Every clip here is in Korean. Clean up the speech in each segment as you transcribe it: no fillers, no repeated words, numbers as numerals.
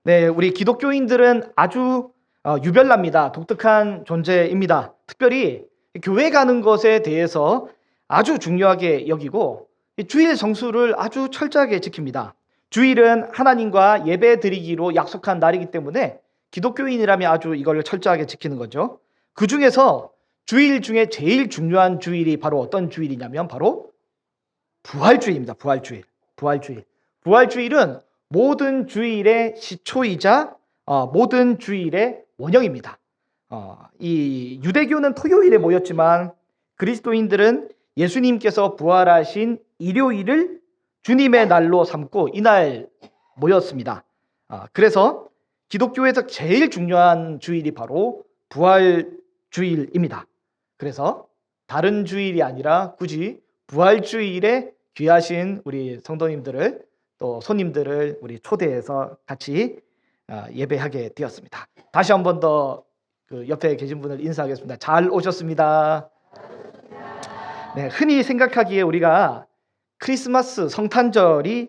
네, 우리 기독교인들은 아주 유별납니다. 독특한 존재입니다. 특별히 교회 가는 것에 대해서 아주 중요하게 여기고 이 주일 성수를 아주 철저하게 지킵니다. 주일은 하나님과 예배 드리기로 약속한 날이기 때문에 기독교인이라면 아주 이걸 철저하게 지키는 거죠. 그 중에서 주일 중에 제일 중요한 주일이 바로 어떤 주일이냐면 바로 부활주일입니다. 부활주일. 부활주일. 부활주일은 모든 주일의 시초이자 모든 주일의 원형입니다. 이 유대교는 토요일에 모였지만 그리스도인들은 예수님께서 부활하신 일요일을 주님의 날로 삼고 이날 모였습니다. 그래서 기독교에서 제일 중요한 주일이 바로 부활주일입니다. 그래서 다른 주일이 아니라 굳이 부활주일에 귀하신 우리 성도님들을 또 손님들을 우리 초대해서 같이 예배하게 되었습니다. 다시 한 번 더 그 옆에 계신 분을 인사하겠습니다. 잘 오셨습니다. 네, 흔히 생각하기에 우리가 크리스마스 성탄절이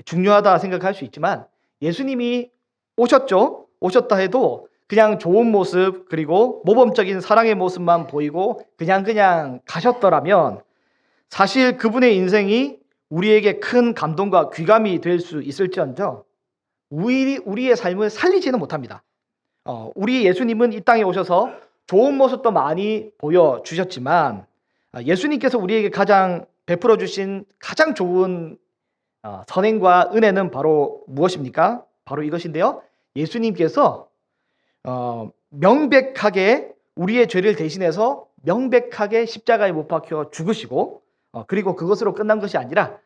중요하다 생각할 수 있지만 예수님이 오셨죠. 오셨다 해도 그냥 좋은 모습 그리고 모범적인 사랑의 모습만 보이고 그냥 가셨더라면 사실 그분의 인생이 우리에게 큰 감동과 귀감이 될 수 있을지언정 우리의 삶을 살리지는 못합니다. 우리 예수님은 이 땅에 오셔서 좋은 모습도 많이 보여주셨지만 예수님께서 우리에게 가장 베풀어 주신 가장 좋은 선행과 은혜는 바로 무엇입니까? 바로 이것인데요. 예수님께서 명백하게 우리의 죄를 대신해서 명백하게 십자가에 못 박혀 죽으시고 그리고 그것으로 끝난 것이 아니라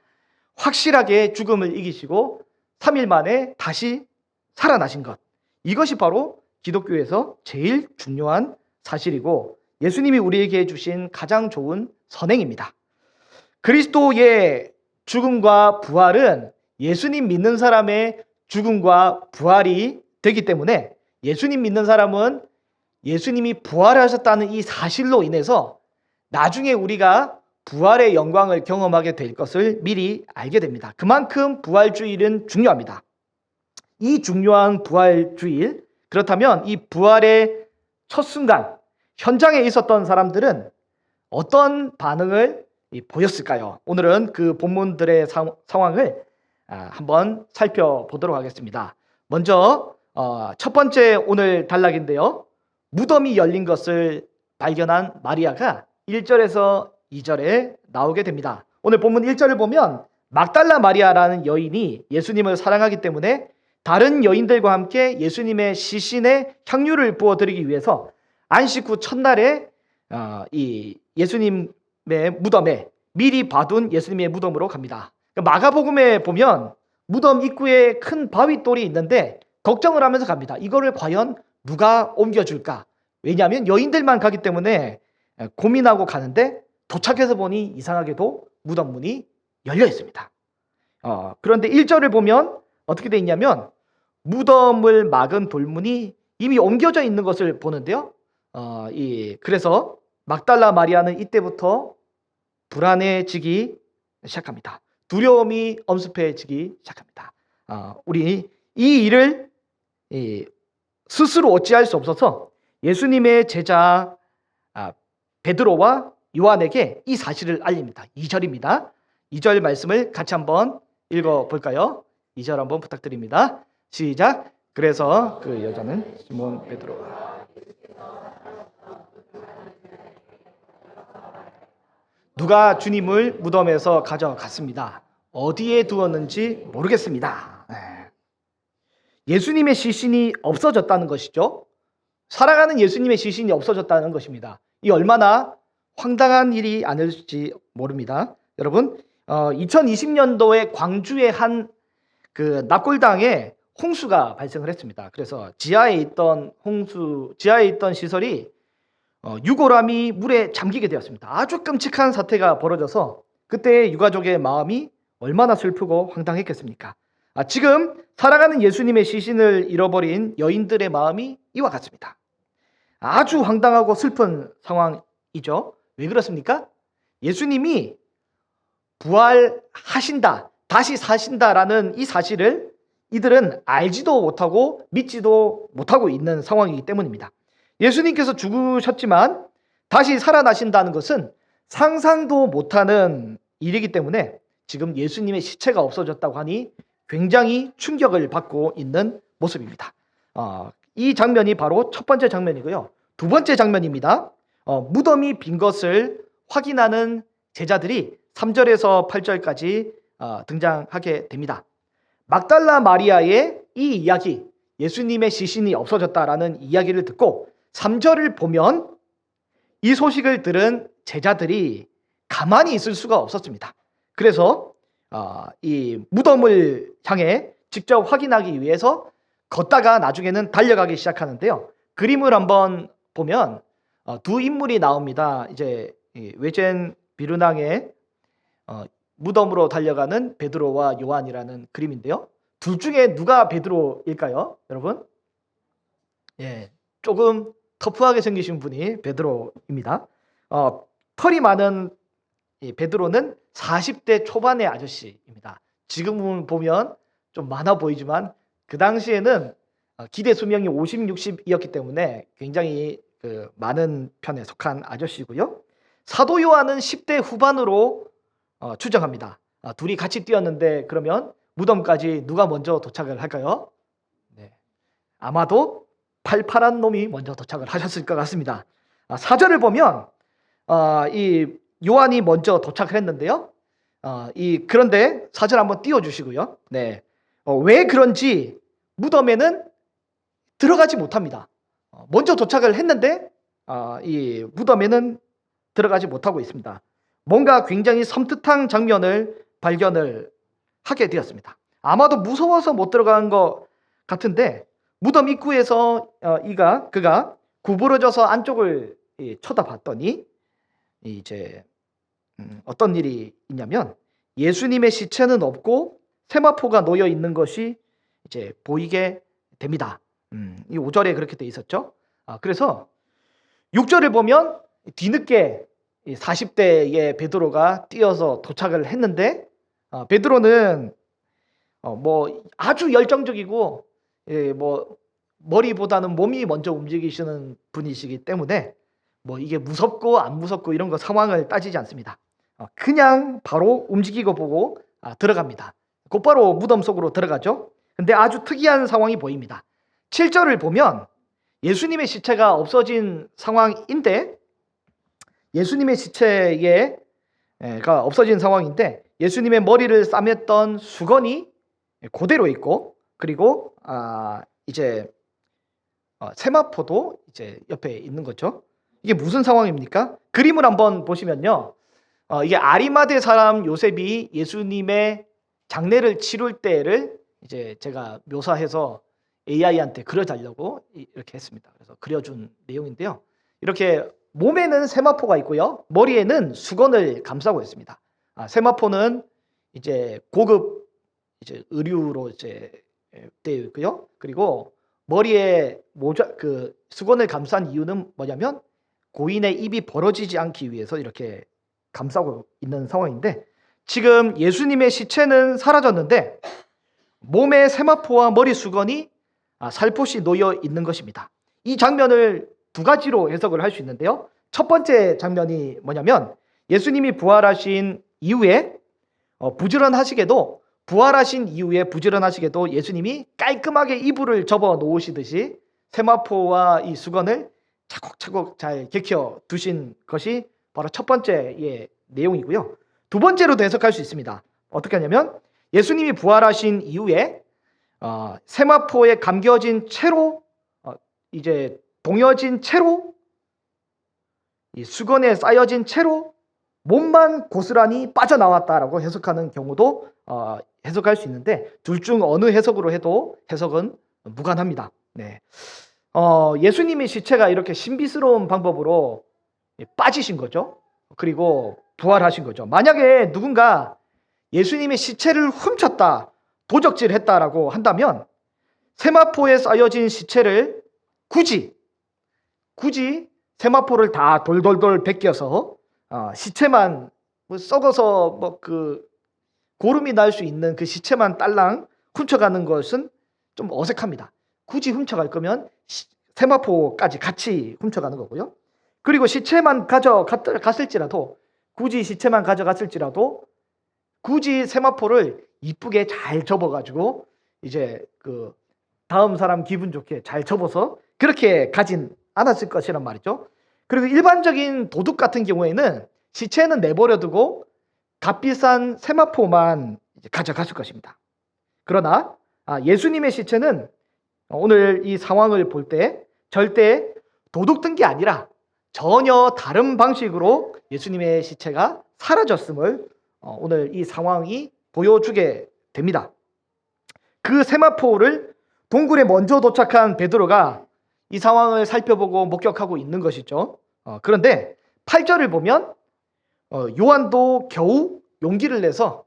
확실하게 죽음을 이기시고 3일 만에 다시 살아나신 것. 이것이 바로 기독교에서 제일 중요한 사실이고 예수님이 우리에게 해주신 가장 좋은 선행입니다. 그리스도의 죽음과 부활은 예수님 믿는 사람의 죽음과 부활이 되기 때문에 예수님 믿는 사람은 예수님이 부활하셨다는 이 사실로 인해서 나중에 우리가 부활의 영광을 경험하게 될 것을 미리 알게 됩니다. 그만큼 부활주일은 중요합니다. 이 중요한 부활주일, 그렇다면 이 부활의 첫 순간 현장에 있었던 사람들은 어떤 반응을 보였을까요? 오늘은 그 본문들의 상황을 한번 살펴보도록 하겠습니다. 먼저 첫 번째 오늘 단락인데요. 무덤이 열린 것을 발견한 마리아가 1절에서 2절에 나오게 됩니다. 오늘 본문 1절을 보면 막달라 마리아라는 여인이 예수님을 사랑하기 때문에 다른 여인들과 함께 예수님의 시신에 향유를 부어드리기 위해서 안식 후 첫날에 이 예수님의 무덤에 미리 봐둔 예수님의 무덤으로 갑니다. 마가복음에 보면 무덤 입구에 큰 바위돌이 있는데 걱정을 하면서 갑니다. 이거를 과연 누가 옮겨줄까? 왜냐하면 여인들만 가기 때문에 고민하고 가는데 도착해서 보니 이상하게도 무덤 문이 열려 있습니다. 그런데 1절을 보면 어떻게 돼 있냐면 무덤을 막은 돌문이 이미 옮겨져 있는 것을 보는데요. 그래서 막달라 마리아는 이때부터 불안해지기 시작합니다. 두려움이 엄습해지기 시작합니다. 우리 이 일을 스스로 어찌할 수 없어서 예수님의 제자 베드로와 요한에게 이 사실을 알립니다. 2절입니다. 2절 말씀을 같이 한번 읽어볼까요? 2절 한번 부탁드립니다. 시작. 그래서 그 여자는 시몬 베드로가 누가 주님을 무덤에서 가져갔습니다. 어디에 두었는지 모르겠습니다. 예수님의 시신이 없어졌다는 것이죠. 살아가는 예수님의 시신이 없어졌다는 것입니다. 이 얼마나 황당한 일이 아닐지 모릅니다. 여러분, 2020년도에 광주의 한 그 납골당에 홍수가 발생을 했습니다. 그래서 지하에 있던 시설이 유골함이 물에 잠기게 되었습니다. 아주 끔찍한 사태가 벌어져서 그때 유가족의 마음이 얼마나 슬프고 황당했겠습니까? 지금 살아가는 예수님의 시신을 잃어버린 여인들의 마음이 이와 같습니다. 아주 황당하고 슬픈 상황이죠. 왜 그렇습니까? 예수님이 부활하신다, 다시 사신다라는 이 사실을 이들은 알지도 못하고 믿지도 못하고 있는 상황이기 때문입니다. 예수님께서 죽으셨지만 다시 살아나신다는 것은 상상도 못하는 일이기 때문에 지금 예수님의 시체가 없어졌다고 하니 굉장히 충격을 받고 있는 모습입니다. 이 장면이 바로 첫 번째 장면이고요. 두 번째 장면입니다. 무덤이 빈 것을 확인하는 제자들이 3절에서 8절까지 등장하게 됩니다. 막달라 마리아의 이 이야기, 예수님의 시신이 없어졌다라는 이야기를 듣고 3절을 보면 이 소식을 들은 제자들이 가만히 있을 수가 없었습니다. 그래서 이 무덤을 향해 직접 확인하기 위해서 걷다가 나중에는 달려가기 시작하는데요. 그림을 한번 보면 두 인물이 나옵니다. 이제 외젠 비르낭의 무덤으로 달려가는 베드로와 요한이라는 그림인데요. 둘 중에 누가 베드로일까요, 여러분? 예, 조금 터프하게 생기신 분이 베드로입니다. 털이 많은 이 베드로는 40대 초반의 아저씨입니다. 지금은 보면 좀 많아 보이지만 그 당시에는 기대 수명이 50, 60이었기 때문에 굉장히 많은 편에 속한 아저씨고요. 사도 요한은 10대 후반으로 추정합니다. 둘이 같이 뛰었는데 그러면 무덤까지 누가 먼저 도착을 할까요? 네. 아마도 팔팔한 놈이 먼저 도착을 하셨을 것 같습니다. 4절을 보면 이 요한이 먼저 도착을 했는데요. 그런데 4절 한번 띄워주시고요. 네. 왜 그런지 무덤에는 들어가지 못합니다. 먼저 도착을 했는데 이 무덤에는 들어가지 못하고 있습니다. 뭔가 굉장히 섬뜩한 장면을 발견을 하게 되었습니다. 아마도 무서워서 못 들어간 것 같은데 무덤 입구에서 그가 구부러져서 안쪽을 쳐다봤더니 이제 어떤 일이 있냐면 예수님의 시체는 없고 세마포가 놓여 있는 것이 이제 보이게 됩니다. 이 5절에 그렇게 돼 있었죠. 그래서 6절을 보면 뒤늦게 40대의 베드로가 뛰어서 도착을 했는데 베드로는 뭐 아주 열정적이고 뭐 머리보다는 몸이 먼저 움직이시는 분이시기 때문에 뭐 이게 무섭고 안 무섭고 이런 거 상황을 따지지 않습니다. 그냥 바로 움직이고 보고 들어갑니다. 곧바로 무덤 속으로 들어가죠. 근데 아주 특이한 상황이 보입니다. 7절을 보면 예수님의 시체가 없어진 상황인데 예수님의 시체가 없어진 상황인데 예수님의 머리를 싸맸던 수건이 그대로 있고 그리고 이제 세마포도 이제 옆에 있는 거죠. 이게 무슨 상황입니까? 그림을 한번 보시면요. 이게 아리마대 사람 요셉이 예수님의 장례를 치룰 때를 이제 제가 묘사해서 AI한테 그려달라고 이렇게 했습니다. 그래서 그려준 내용인데요. 이렇게 몸에는 세마포가 있고요. 머리에는 수건을 감싸고 있습니다. 세마포는 이제 고급 이제 의류로 이제 되어 있고요. 그리고 머리에 수건을 감싼 이유는 뭐냐면 고인의 입이 벌어지지 않기 위해서 이렇게 감싸고 있는 상황인데 지금 예수님의 시체는 사라졌는데 몸에 세마포와 머리 수건이 살포시 놓여 있는 것입니다. 이 장면을 두 가지로 해석을 할 수 있는데요. 첫 번째 장면이 뭐냐면 예수님이 부활하신 이후에 부지런하시게도 예수님이 깔끔하게 이불을 접어 놓으시듯이 세마포와 이 수건을 차곡차곡 잘 개켜 두신 것이 바로 첫 번째의 내용이고요. 두 번째로도 해석할 수 있습니다. 어떻게 하냐면 예수님이 부활하신 이후에 세마포에 감겨진 채로 이제 동여진 채로 이 수건에 쌓여진 채로 몸만 고스란히 빠져나왔다라고 해석하는 경우도 해석할 수 있는데 둘 중 어느 해석으로 해도 해석은 무관합니다. 네. 예수님의 시체가 이렇게 신비스러운 방법으로 빠지신 거죠. 그리고 부활하신 거죠. 만약에 누군가 예수님의 시체를 훔쳤다, 도적질했다라고 한다면 세마포에 쌓여진 시체를 굳이 세마포를 다 돌돌돌 벗겨서 시체만 썩어서 고름이 날 수 있는 그 시체만 딸랑 훔쳐가는 것은 좀 어색합니다. 굳이 훔쳐갈 거면 세마포까지 같이 훔쳐가는 거고요. 그리고 시체만 가져갔을지라도 굳이 세마포를 이쁘게 잘 접어가지고 이제 그 다음 사람 기분 좋게 잘 접어서 그렇게 가진 않았을 것이란 말이죠. 그리고 일반적인 도둑 같은 경우에는 시체는 내버려두고 값비싼 세마포만 가져갔을 것입니다. 그러나 예수님의 시체는 오늘 이 상황을 볼 때 절대 도둑 게 아니라 전혀 다른 방식으로 예수님의 시체가 사라졌음을 오늘 이 상황이 보여주게 됩니다. 그 세마포를 동굴에 먼저 도착한 베드로가 이 상황을 살펴보고 목격하고 있는 것이죠. 그런데 8절을 보면 요한도 겨우 용기를 내서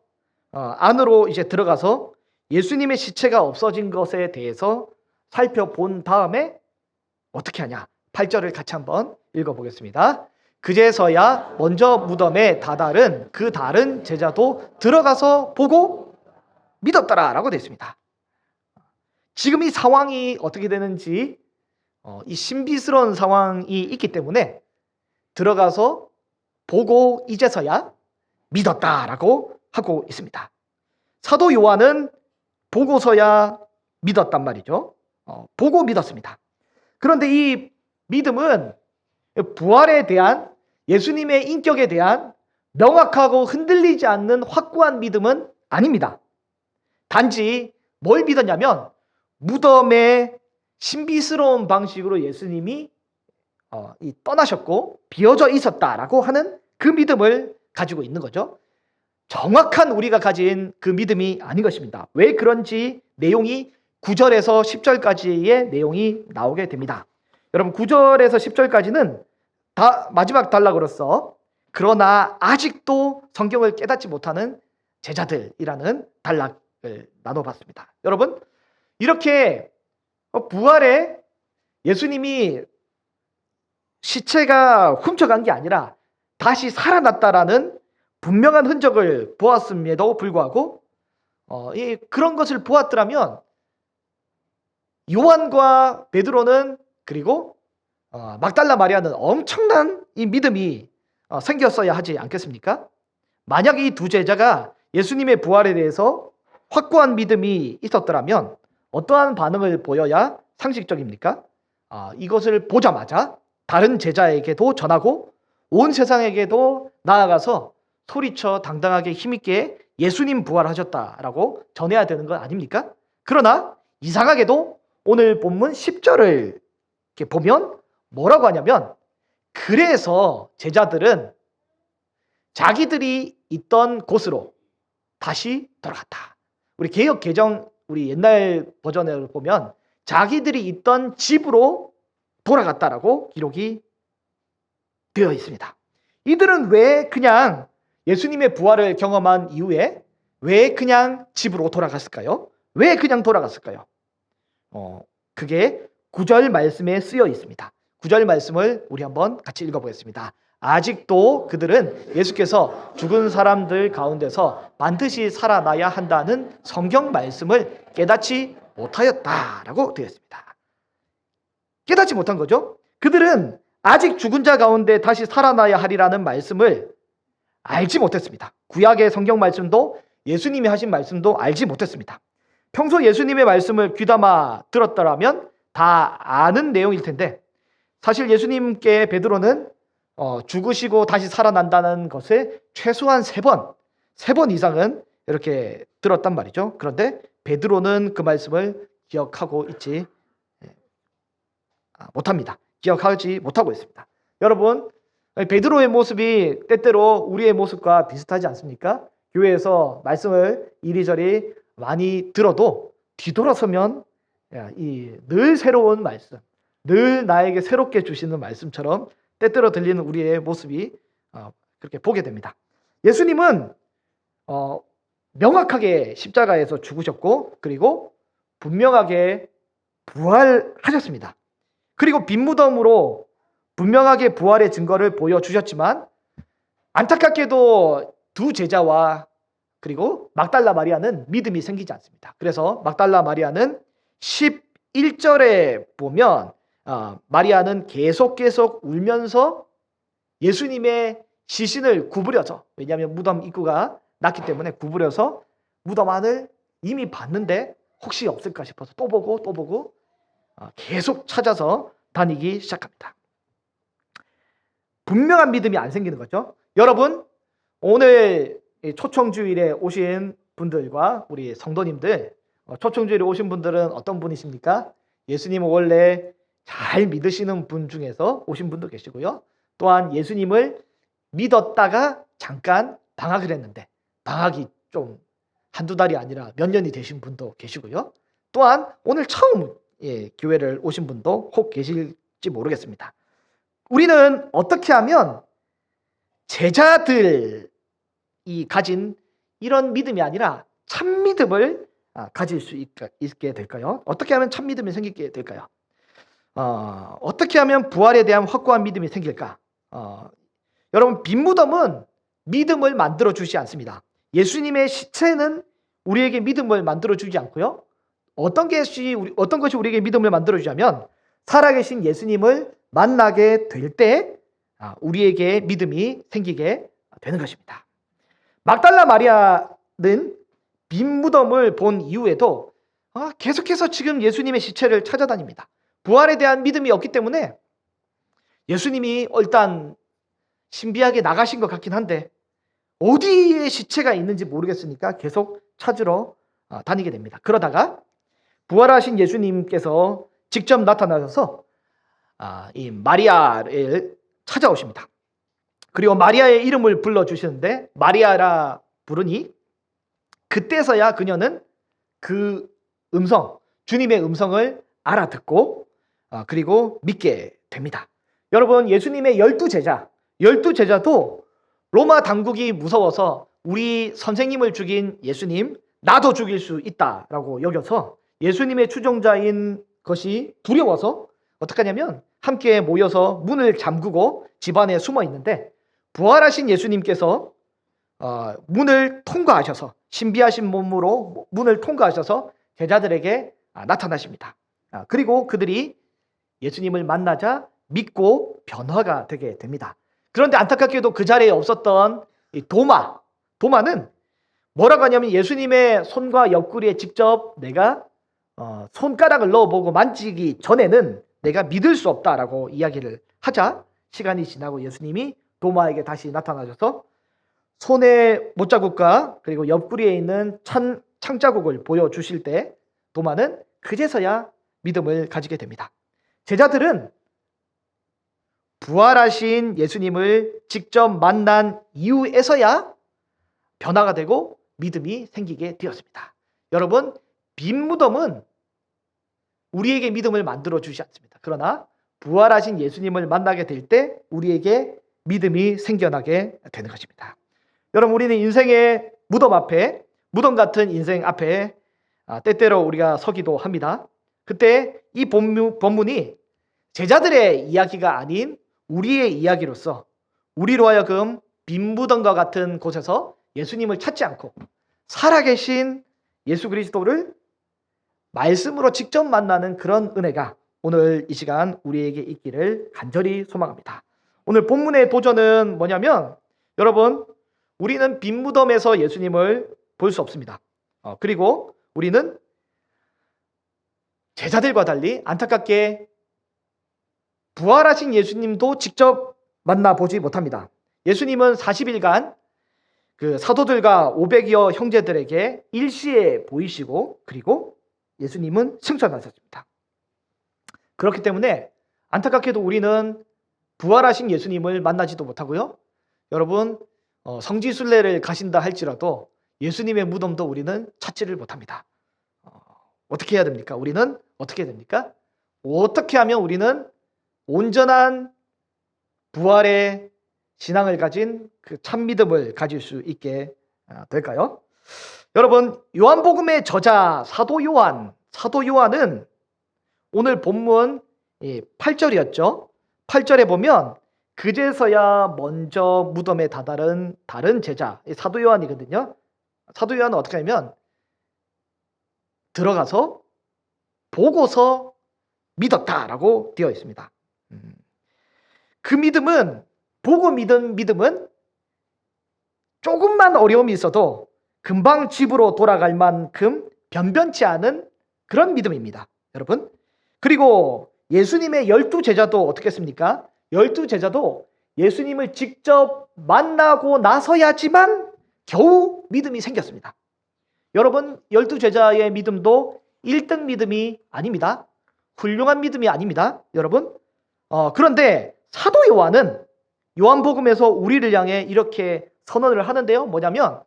안으로 이제 들어가서 예수님의 시체가 없어진 것에 대해서 살펴본 다음에 어떻게 하냐? 8절을 같이 한번 읽어보겠습니다. 그제서야 먼저 무덤에 다다른 그 다른 제자도 들어가서 보고 믿었더라 라고 되어 있습니다. 지금 이 상황이 어떻게 되는지 이 신비스러운 상황이 있기 때문에 들어가서 보고 이제서야 믿었다라고 하고 있습니다. 사도 요한은 보고서야 믿었단 말이죠. 보고 믿었습니다. 그런데 이 믿음은 부활에 대한 예수님의 인격에 대한 명확하고 흔들리지 않는 확고한 믿음은 아닙니다. 단지 뭘 믿었냐면 무덤에 신비스러운 방식으로 예수님이 떠나셨고 비어져 있었다라고 하는 그 믿음을 가지고 있는 거죠. 정확한 우리가 가진 그 믿음이 아닌 것입니다. 왜 그런지 내용이 9절에서 10절까지의 내용이 나오게 됩니다. 여러분 9절에서 10절까지는 다 마지막 단락으로서 그러나 아직도 성경을 깨닫지 못하는 제자들이라는 단락을 나눠봤습니다. 여러분 이렇게 부활에 예수님이 시체가 훔쳐간 게 아니라 다시 살아났다라는 분명한 흔적을 보았음에도 불구하고 그런 것을 보았더라면 요한과 베드로는 그리고 막달라 마리아는 엄청난 이 믿음이 생겼어야 하지 않겠습니까? 만약 이 두 제자가 예수님의 부활에 대해서 확고한 믿음이 있었더라면 어떠한 반응을 보여야 상식적입니까? 이것을 보자마자 다른 제자에게도 전하고 온 세상에게도 나아가서 소리쳐 당당하게 힘있게 예수님 부활하셨다라고 전해야 되는 것 아닙니까? 그러나 이상하게도 오늘 본문 10절을 이렇게 보면 뭐라고 하냐면 그래서 제자들은 자기들이 있던 곳으로 다시 돌아갔다. 우리 개역 개정 우리 옛날 버전을 보면 자기들이 있던 집으로 돌아갔다라고 기록이 되어 있습니다. 이들은 왜 그냥 예수님의 부활을 경험한 이후에 왜 그냥 집으로 돌아갔을까요? 왜 그냥 돌아갔을까요? 그게 9절 말씀에 쓰여 있습니다. 9절 말씀을 우리 한번 같이 읽어보겠습니다. 아직도 그들은 예수께서 죽은 사람들 가운데서 반드시 살아나야 한다는 성경 말씀을 깨닫지 못하였다라고 되어 있습니다. 깨닫지 못한 거죠. 그들은 아직 죽은 자 가운데 다시 살아나야 하리라는 말씀을 알지 못했습니다. 구약의 성경 말씀도 예수님이 하신 말씀도 알지 못했습니다. 평소 예수님의 말씀을 귀담아 들었더라면 다 아는 내용일 텐데 사실 예수님께 베드로는 죽으시고 다시 살아난다는 것을 최소한 세 번 이상은 이렇게 들었단 말이죠. 그런데 베드로는 그 말씀을 기억하고 있지 못합니다. 기억하지 못하고 있습니다. 여러분 베드로의 모습이 때때로 우리의 모습과 비슷하지 않습니까? 교회에서 말씀을 이리저리 많이 들어도 뒤돌아서면 늘 새로운 말씀, 늘 나에게 새롭게 주시는 말씀처럼 때때로 들리는 우리의 모습이 그렇게 보게 됩니다. 예수님은 명확하게 십자가에서 죽으셨고 그리고 분명하게 부활하셨습니다. 그리고 빈 무덤으로 분명하게 부활의 증거를 보여주셨지만 안타깝게도 두 제자와 그리고 막달라 마리아는 믿음이 생기지 않습니다. 그래서 막달라 마리아는 11절에 보면 마리아는 계속 울면서 예수님의 시신을 구부려서, 왜냐하면 무덤 입구가 낮기 때문에 구부려서 무덤 안을 이미 봤는데 혹시 없을까 싶어서 또 보고 계속 찾아서 다니기 시작합니다. 분명한 믿음이 안 생기는 거죠. 여러분, 오늘 초청주일에 오신 분들과 우리 성도님들, 초청주일에 오신 분들은 어떤 분이십니까? 예수님을 원래 잘 믿으시는 분 중에서 오신 분도 계시고요. 또한 예수님을 믿었다가 잠깐 방학을 했는데 방학이 좀 한두 달이 아니라 몇 년이 되신 분도 계시고요. 또한 오늘 처음 교회를 오신 분도 혹 계실지 모르겠습니다. 우리는 어떻게 하면 제자들이 가진 이런 믿음이 아니라 참 믿음을 가질 수 있게 될까요? 어떻게 하면 참 믿음이 생기게 될까요? 어떻게 하면 부활에 대한 확고한 믿음이 생길까? 여러분, 빈 무덤은 믿음을 만들어 주지 않습니다. 예수님의 시체는 우리에게 믿음을 만들어 주지 않고요. 어떤 것이 우리에게 믿음을 만들어 주냐면 살아계신 예수님을 만나게 될 때 우리에게 믿음이 생기게 되는 것입니다. 막달라 마리아는 빈 무덤을 본 이후에도 계속해서 지금 예수님의 시체를 찾아다닙니다. 부활에 대한 믿음이 없기 때문에 예수님이 일단 신비하게 나가신 것 같긴 한데 어디에 시체가 있는지 모르겠으니까 계속 찾으러 다니게 됩니다. 그러다가 부활하신 예수님께서 직접 나타나셔서 이 마리아를 찾아오십니다. 그리고 마리아의 이름을 불러주시는데 마리아라 부르니 그때서야 그녀는 그 음성, 주님의 음성을 알아듣고 그리고 믿게 됩니다. 여러분, 예수님의 12제자도 로마 당국이 무서워서 우리 선생님을 죽인 예수님 나도 죽일 수 있다라고 여겨서 예수님의 추종자인 것이 두려워서 어떻게 하냐면 함께 모여서 문을 잠그고 집 안에 숨어 있는데 부활하신 예수님께서 문을 통과하셔서 신비하신 몸으로 문을 통과하셔서 제자들에게 나타나십니다. 그리고 그들이 예수님을 만나자 믿고 변화가 되게 됩니다. 그런데 안타깝게도 그 자리에 없었던 이 도마는 뭐라고 하냐면 예수님의 손과 옆구리에 직접 내가 손가락을 넣어보고 만지기 전에는 내가 믿을 수 없다라고 이야기를 하자 시간이 지나고 예수님이 도마에게 다시 나타나셔서 손의 못자국과 그리고 옆구리에 있는 창자국을 보여주실 때 도마는 그제서야 믿음을 가지게 됩니다. 제자들은 부활하신 예수님을 직접 만난 이후에서야 변화가 되고 믿음이 생기게 되었습니다. 여러분, 빈 무덤은 우리에게 믿음을 만들어 주지 않습니다. 그러나 부활하신 예수님을 만나게 될 때 우리에게 믿음이 생겨나게 되는 것입니다. 여러분, 우리는 인생의 무덤 같은 인생 앞에 때때로 우리가 서기도 합니다. 그때 이 본문이 제자들의 이야기가 아닌 우리의 이야기로서 우리로 하여금 빈 무덤과 같은 곳에서 예수님을 찾지 않고 살아계신 예수 그리스도를 말씀으로 직접 만나는 그런 은혜가 오늘 이 시간 우리에게 있기를 간절히 소망합니다. 오늘 본문의 도전은 뭐냐면 여러분, 우리는 빈 무덤에서 예수님을 볼 수 없습니다. 그리고 우리는 제자들과 달리 안타깝게 부활하신 예수님도 직접 만나보지 못합니다. 예수님은 40일간 그 사도들과 500여 형제들에게 일시에 보이시고 그리고 예수님은 승천하셨습니다. 그렇기 때문에 안타깝게도 우리는 부활하신 예수님을 만나지도 못하고요. 여러분, 성지순례를 가신다 할지라도 예수님의 무덤도 우리는 찾지를 못합니다. 어떻게 해야 됩니까? 우리는 어떻게 해야 됩니까? 어떻게 하면 우리는 온전한 부활의 신앙을 가진 그 참믿음을 가질 수 있게 될까요? 여러분, 요한복음의 저자 사도 요한은 오늘 본문 8절이었죠. 8절에 보면 그제서야 먼저 무덤에 다다른 다른 제자, 사도 요한이거든요. 사도 요한은 어떻게 하냐면 들어가서 보고서 믿었다라고 되어 있습니다. 그 믿음은, 보고 믿은 믿음은 조금만 어려움이 있어도 금방 집으로 돌아갈 만큼 변변치 않은 그런 믿음입니다, 여러분. 그리고 예수님의 12제자도 어떻게 했습니까? 12제자도 예수님을 직접 만나고 나서야지만 겨우 믿음이 생겼습니다. 여러분, 12제자의 믿음도 1등 믿음이 아닙니다. 훌륭한 믿음이 아닙니다, 여러분. 그런데 사도 요한은 요한복음에서 우리를 향해 이렇게 선언을 하는데요. 뭐냐면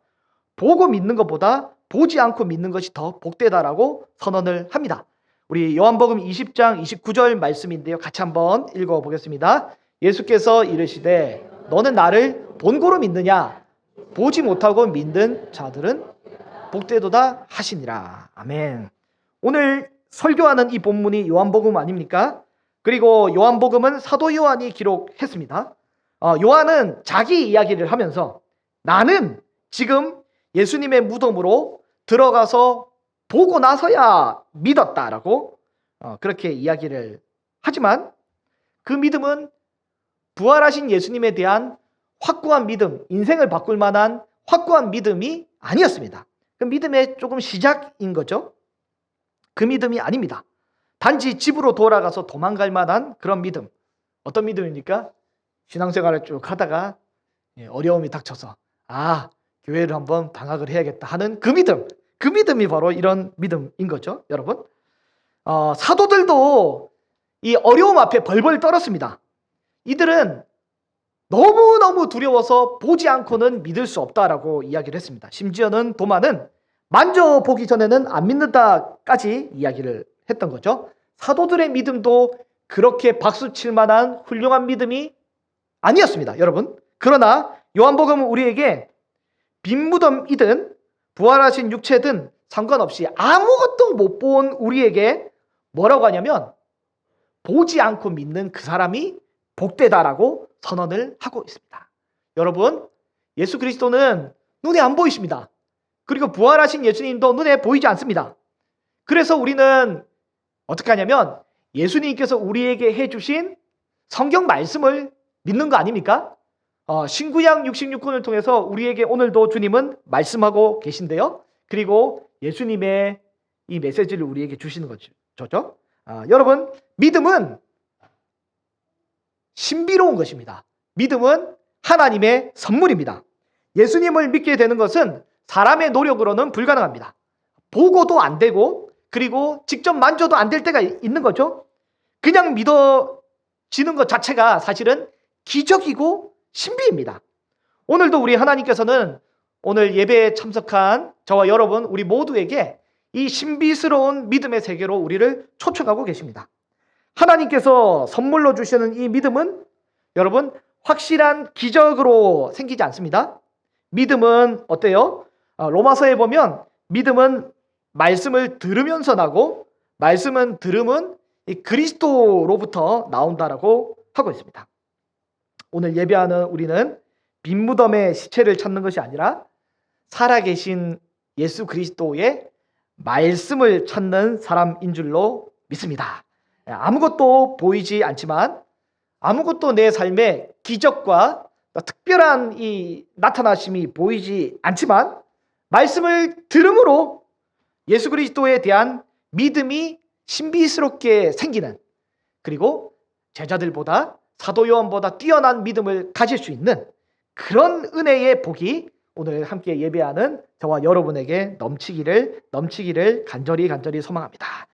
보고 믿는 것보다 보지 않고 믿는 것이 더 복되다라고 선언을 합니다. 우리 요한복음 20장 29절 말씀인데요. 같이 한번 읽어보겠습니다. 예수께서 이르시되 너는 나를 본고로 믿느냐? 보지 못하고 믿는 자들은 복되도다 하시니라. 아멘. 오늘 설교하는 이 본문이 요한복음 아닙니까? 그리고 요한복음은 사도 요한이 기록했습니다. 요한은 자기 이야기를 하면서 나는 지금 예수님의 무덤으로 들어가서 보고 나서야 믿었다라고 그렇게 이야기를 하지만 그 믿음은 부활하신 예수님에 대한 확고한 믿음, 인생을 바꿀 만한 확고한 믿음이 아니었습니다. 그 믿음의 조금 시작인 거죠. 그 믿음이 아닙니다. 단지 집으로 돌아가서 도망갈 만한 그런 믿음. 어떤 믿음입니까? 신앙생활을 쭉 하다가 어려움이 닥쳐서 교회를 한번 방학을 해야겠다 하는 그 믿음. 그 믿음이 바로 이런 믿음인 거죠, 여러분. 사도들도 이 어려움 앞에 벌벌 떨었습니다. 이들은 너무너무 두려워서 보지 않고는 믿을 수 없다라고 이야기를 했습니다. 심지어는 도마는 만져보기 전에는 안 믿는다까지 이야기를 했던 거죠. 사도들의 믿음도 그렇게 박수칠 만한 훌륭한 믿음이 아니었습니다, 여러분. 그러나 요한복음은 우리에게 빈 무덤이든 부활하신 육체든 상관없이 아무것도 못 본 우리에게 뭐라고 하냐면 보지 않고 믿는 그 사람이 복되다라고 선언을 하고 있습니다. 여러분, 예수 그리스도는 눈에 안 보이십니다. 그리고 부활하신 예수님도 눈에 보이지 않습니다. 그래서 우리는 어떻게 하냐면 예수님께서 우리에게 해주신 성경 말씀을 믿는 거 아닙니까? 신구약 66권을 통해서 우리에게 오늘도 주님은 말씀하고 계신데요. 그리고 예수님의 이 메시지를 우리에게 주시는 거죠. 여러분, 믿음은 신비로운 것입니다. 믿음은 하나님의 선물입니다. 예수님을 믿게 되는 것은 사람의 노력으로는 불가능합니다. 보고도 안 되고 그리고 직접 만져도 안 될 때가 있는 거죠. 그냥 믿어지는 것 자체가 사실은 기적이고 신비입니다. 오늘도 우리 하나님께서는 오늘 예배에 참석한 저와 여러분 우리 모두에게 이 신비스러운 믿음의 세계로 우리를 초청하고 계십니다. 하나님께서 선물로 주시는 이 믿음은 여러분 확실한 기적으로 생기지 않습니다. 믿음은 어때요? 로마서에 보면 믿음은 말씀을 들으면서 나고 말씀은 들음은 이 그리스도로부터 나온다라고 하고 있습니다. 오늘 예배하는 우리는 빈 무덤의 시체를 찾는 것이 아니라 살아계신 예수 그리스도의 말씀을 찾는 사람인 줄로 믿습니다. 아무것도 보이지 않지만 아무것도 내 삶에 기적과 특별한 이 나타나심이 보이지 않지만 말씀을 들음으로 예수 그리스도에 대한 믿음이 신비스럽게 생기는, 그리고 제자들보다 사도 요한보다 뛰어난 믿음을 가질 수 있는 그런 은혜의 복이 오늘 함께 예배하는 저와 여러분에게 넘치기를 간절히 소망합니다.